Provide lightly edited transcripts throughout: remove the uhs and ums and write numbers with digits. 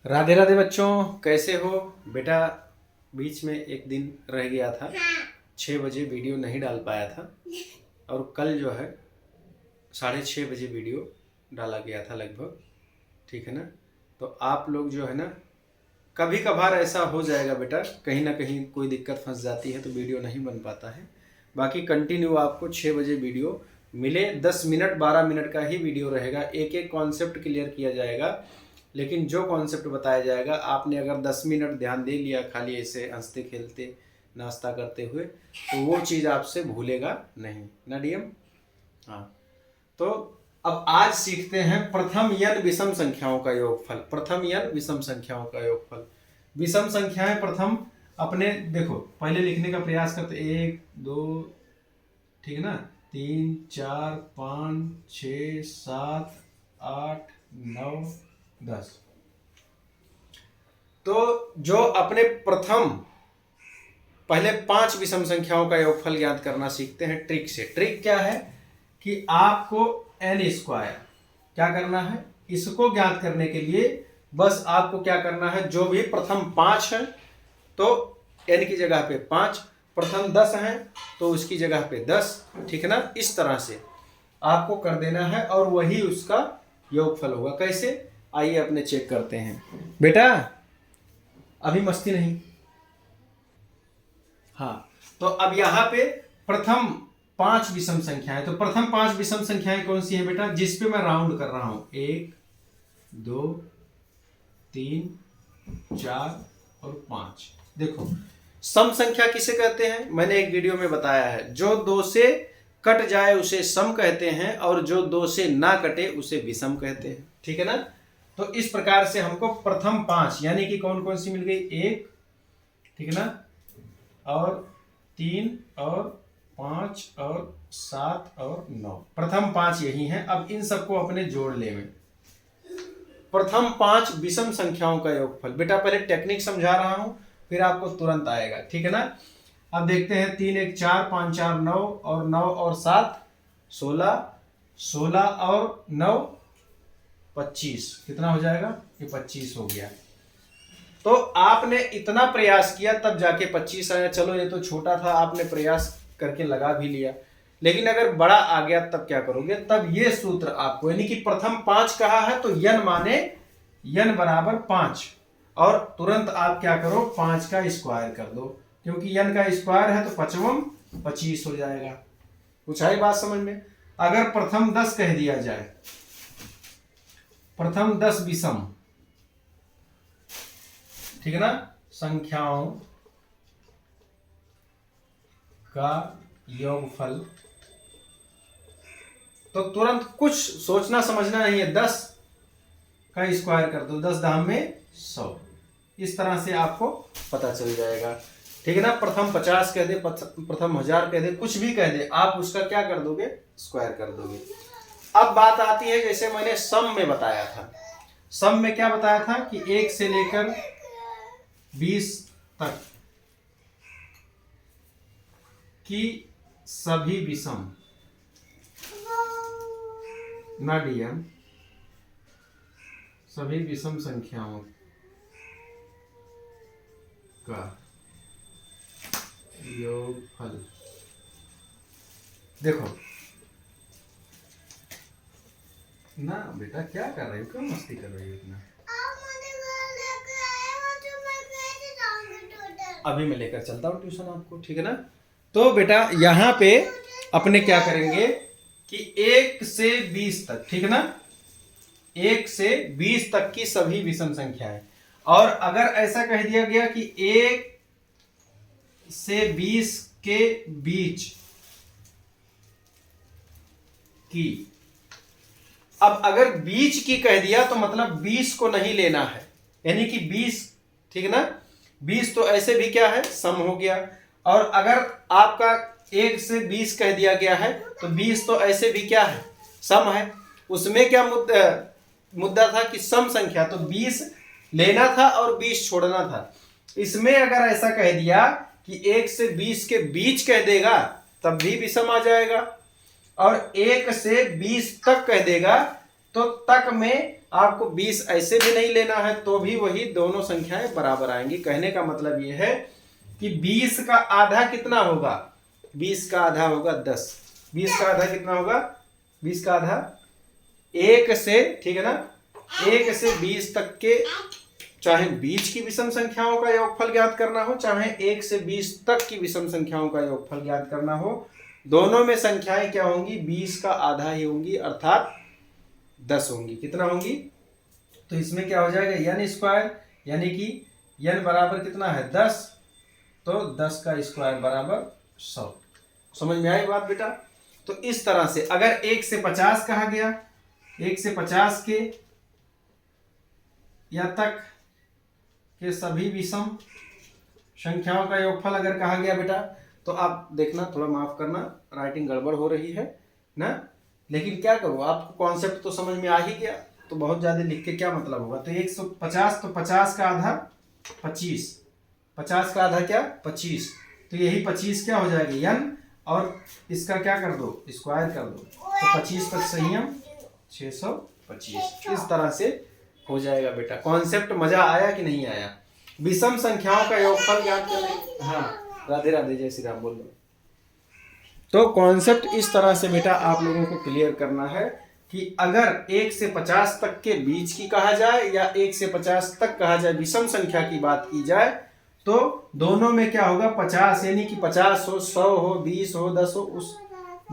राधे राधे बच्चों, कैसे हो बेटा। बीच में एक दिन रह गया था, 6 बजे वीडियो नहीं डाल पाया था और कल जो है 6:30 बजे वीडियो डाला गया था लगभग। ठीक है ना। तो आप लोग जो है ना, कभी कभार ऐसा हो जाएगा बेटा, कहीं ना कहीं कोई दिक्कत फंस जाती है तो वीडियो नहीं बन पाता है। बाकी कंटिन्यू आपको 6 बजे वीडियो मिले। 10 मिनट 12 मिनट का ही वीडियो रहेगा, एक एक कॉन्सेप्ट क्लियर किया जाएगा। लेकिन जो कॉन्सेप्ट बताया जाएगा, आपने अगर 10 मिनट ध्यान दे लिया खाली ऐसे हंसते खेलते नाश्ता करते हुए, तो वो चीज़ आपसे भूलेगा नहीं ना डीएम। हाँ, तो अब आज सीखते हैं प्रथम n विषम संख्याओं का योगफल। प्रथम n विषम संख्याओं का योगफल। विषम संख्याएं प्रथम अपने देखो पहले लिखने का प्रयास करते, 1 2, ठीक है ना, 3 4 5 6 7 8 9 10। तो जो अपने प्रथम पहले 5 विषम संख्याओं का योगफल ज्ञात करना सीखते हैं ट्रिक से। ट्रिक क्या है कि आपको n स्क्वायर क्या करना है, इसको ज्ञात करने के लिए बस आपको क्या करना है, जो भी प्रथम 5 है तो n की जगह पे 5, प्रथम 10 है तो उसकी जगह पे 10, ठीक है ना। इस तरह से आपको कर देना है और वही उसका योगफल होगा। कैसे, आइए अपने चेक करते हैं बेटा, अभी मस्ती नहीं। हाँ, तो अब यहाँ पे प्रथम 5 विषम संख्याएं, तो प्रथम 5 विषम संख्याएं कौन सी है बेटा, जिसपे मैं राउंड कर रहा हूं, 1 2 3 4 और 5। देखो सम संख्या किसे कहते हैं, मैंने एक वीडियो में बताया है, जो 2 से कट जाए उसे सम कहते हैं और जो 2 से ना कटे उसे विषम कहते हैं। ठीक है ना। तो इस प्रकार से हमको प्रथम 5 यानी कि कौन कौन सी मिल गई, 1, ठीक है ना, और 3 और 5 और 7 और 9, प्रथम 5 यही हैं। अब इन सबको अपने जोड़ ले में, प्रथम 5 विषम संख्याओं का योगफल। बेटा पहले टेक्निक समझा रहा हूं, फिर आपको तुरंत आएगा, ठीक है ना। अब देखते हैं, 3 1 4 5 4 9 और 9 और 7 16, 16 और 9 25, कितना हो जाएगा, ये 25 हो गया। तो आपने इतना प्रयास किया तब जाके 25 आया। चलो ये तो छोटा था, आपने प्रयास करके लगा भी लिया, लेकिन अगर बड़ा आ गया तब क्या करोगे, तब ये सूत्र आपको, यानी कि प्रथम 5 कहा है तो n माने n बराबर 5, और तुरंत आप क्या करो, 5 का स्क्वायर कर दो, क्योंकि n का स्क्वायर है तो 5 25 हो जाएगा। कुछ आई बात समझ में। अगर प्रथम 10 कह दिया जाए, प्रथम 10 विषम, ठीक है ना, संख्याओं का योगफल, तो तुरंत कुछ सोचना समझना नहीं है, 10 का स्क्वायर कर दो, 10 दाम में 100, इस तरह से आपको पता चल जाएगा। ठीक है ना। प्रथम 50 कह दे, प्रथम 1000 कह दे, कुछ भी कह दे, आप उसका क्या कर दोगे, स्क्वायर कर दोगे। अब बात आती है, जैसे मैंने सम में बताया था, सम में क्या बताया था कि 1 से लेकर 20 तक की सभी विषम, ना डीएम, सभी विषम संख्याओं का योगफल। देखो ना बेटा, क्या कर रही हो, क्यों मस्ती कर रही हो इतना। अभी मैं लेकर चलता हूँ ट्यूशन आपको, ठीक है ना। तो बेटा यहाँ पे अपने क्या करेंगे कि 1 से 20 तक, ठीक है ना, 1 से 20 तक की सभी विषम संख्याएं, और अगर ऐसा कह दिया गया कि 1 से 20 के बीच की, अब अगर बीच की कह दिया तो मतलब 20 को नहीं लेना है, यानी कि 20, ठीक है ना, 20 तो ऐसे भी क्या है, सम हो गया। और अगर आपका 1 से 20 कह दिया गया है तो 20 तो ऐसे भी क्या है, सम है। उसमें क्या मुद्दा था कि सम संख्या, तो 20 लेना था और 20 छोड़ना था। इसमें अगर ऐसा कह दिया कि 1 से 20 के बीच कह देगा तब भी विषम आ जाएगा, और 1 से 20 तक कह देगा तो तक में आपको 20 ऐसे भी नहीं लेना है तो भी वही दोनों संख्याएं बराबर आएंगी। कहने का मतलब ये है कि 20 का आधा कितना होगा, 20 का आधा होगा 10। 20 का आधा कितना होगा, 20 का आधा 1 से, ठीक है ना, 1 से 20 तक के, चाहे बीच की विषम संख्याओं का योगफल ज्ञात करना हो, चाहे 1 से 20 तक की विषम संख्याओं का योगफल ज्ञात करना हो, दोनों में संख्याएं क्या होंगी, 20 का आधा ही होंगी, अर्थात 10 होंगी। कितना होंगी, तो इसमें क्या हो जाएगा n स्क्वायर, यानी कि n बराबर कितना है 10, तो 10 का स्क्वायर बराबर 100। समझ में आई बात बेटा। तो इस तरह से अगर 1 से 50 कहा गया, 1 से 50 के या तक के सभी विषम संख्याओं का योगफल अगर कहा गया बेटा, तो आप देखना, थोड़ा माफ करना, राइटिंग गड़बड़ हो रही है ना, लेकिन क्या करो, आपको कॉन्सेप्ट तो समझ में आ ही गया, तो बहुत ज्यादा लिख के क्या मतलब होगा। तो 150, तो 50 का आधा 25, 50 का आधा क्या 25, तो यही 25 क्या हो जाएगा n, और इसका क्या कर दो, स्क्वायर कर दो, तो 25 पर संयम 625। इस तरह से हो जाएगा बेटा। कॉन्सेप्ट मजा आया कि नहीं आया। विषम संख्याओं का योगफल ज्ञात करें। हाँ, राधे राधे, जय श्री राम बोल दो। तो कॉन्सेप्ट इस तरह से बेटा आप लोगों को क्लियर करना है कि अगर 1 से 50 तक के बीच की कहा जाए या 1 से 50 तक कहा जाए, विषम संख्या की बात की जाए, तो दोनों में क्या होगा 50, यानी कि 50 हो, 100 हो, 20 हो, 10 हो, उस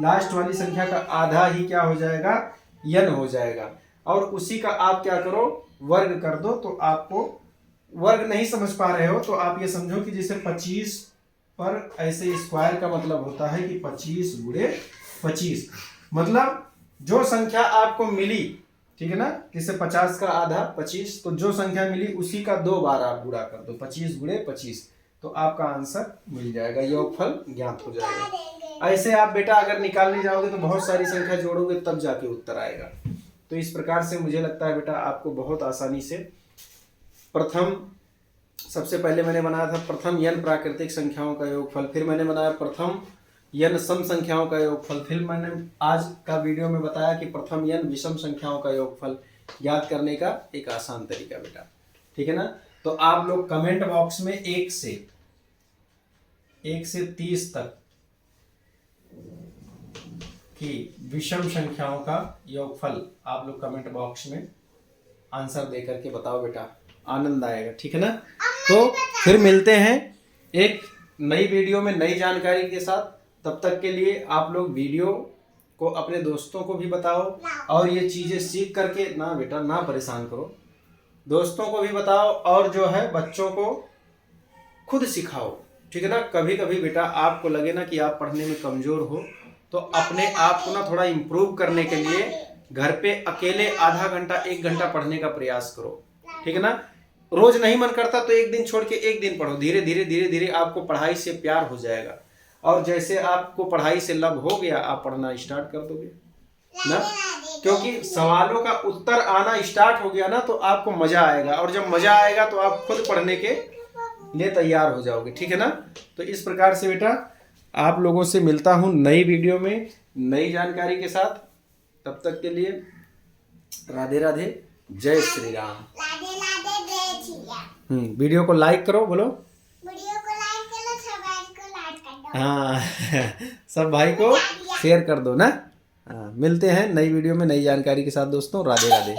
लास्ट वाली संख्या का आधा ही क्या हो जाएगा, n हो जाएगा। और उसी का आप क्या करो, वर्ग कर दो। तो आपको वर्ग नहीं समझ पा रहे हो तो आप ये समझो कि जैसे 25 पर ऐसे स्क्वायर का मतलब होता है कि 25 गुणे 25, मतलब जो संख्या आपको मिली, ठीक है ना, जैसे 50 का आधा 25, तो जो संख्या मिली उसी का 2 बार आप गुणा कर दो, 25 गुणे 25, तो आपका आंसर मिल जाएगा, योगफल ज्ञात हो जाएगा। ऐसे आप बेटा अगर निकालने जाओगे तो बहुत सारी संख्या जोड़ोगे तब जाके उत्तर आएगा। तो इस प्रकार से मुझे लगता है बेटा आपको बहुत आसानी से प्रथम, सबसे पहले मैंने बनाया था प्रथम n प्राकृतिक संख्याओं का योगफल, फिर मैंने बनाया प्रथम n सम संख्याओं का योगफल, फिर मैंने आज का वीडियो में बताया कि प्रथम n विषम संख्याओं का योगफल ज्ञात करने का एक आसान तरीका बेटा, ठीक है ना। तो आप लोग कमेंट बॉक्स में 1 से 30 तक की विषम संख्याओं का योगफल आप लोग कमेंट बॉक्स में आंसर दे करके बताओ बेटा, आनंद आएगा, ठीक है ना। तो फिर मिलते हैं एक नई वीडियो में नई जानकारी के साथ। तब तक के लिए आप लोग वीडियो को अपने दोस्तों को भी बताओ, और ये चीज़ें सीख करके ना बेटा ना परेशान करो, दोस्तों को भी बताओ, और जो है बच्चों को खुद सिखाओ, ठीक है ना। कभी कभी बेटा आपको लगे ना कि आप पढ़ने में कमज़ोर हो, तो अपने आप को ना थोड़ा इम्प्रूव करने के लिए घर पे अकेले आधा घंटा 1 घंटा पढ़ने का प्रयास करो, ठीक है ना। रोज नहीं मन करता तो एक दिन छोड़ के एक दिन पढ़ो, धीरे धीरे आपको पढ़ाई से प्यार हो जाएगा, और जैसे आपको पढ़ाई से लब हो गया आप पढ़ना स्टार्ट कर दोगे ना, क्योंकि सवालों का उत्तर आना स्टार्ट हो गया ना तो आपको मजा आएगा, और जब मजा आएगा तो आप खुद पढ़ने के लिए तैयार हो जाओगे, ठीक है ना। तो इस प्रकार से बेटा आप लोगों से मिलता हूं नई वीडियो में नई जानकारी के साथ। तब तक के लिए राधे राधे, जय श्री राम। वीडियो को लाइक करो, बोलो वीडियो को लाइक करो, सब भाई को लाइक कर दो। हाँ सब भाई को शेयर कर दो ना। हाँ, मिलते हैं नई वीडियो में नई जानकारी के साथ दोस्तों, राधे राधे।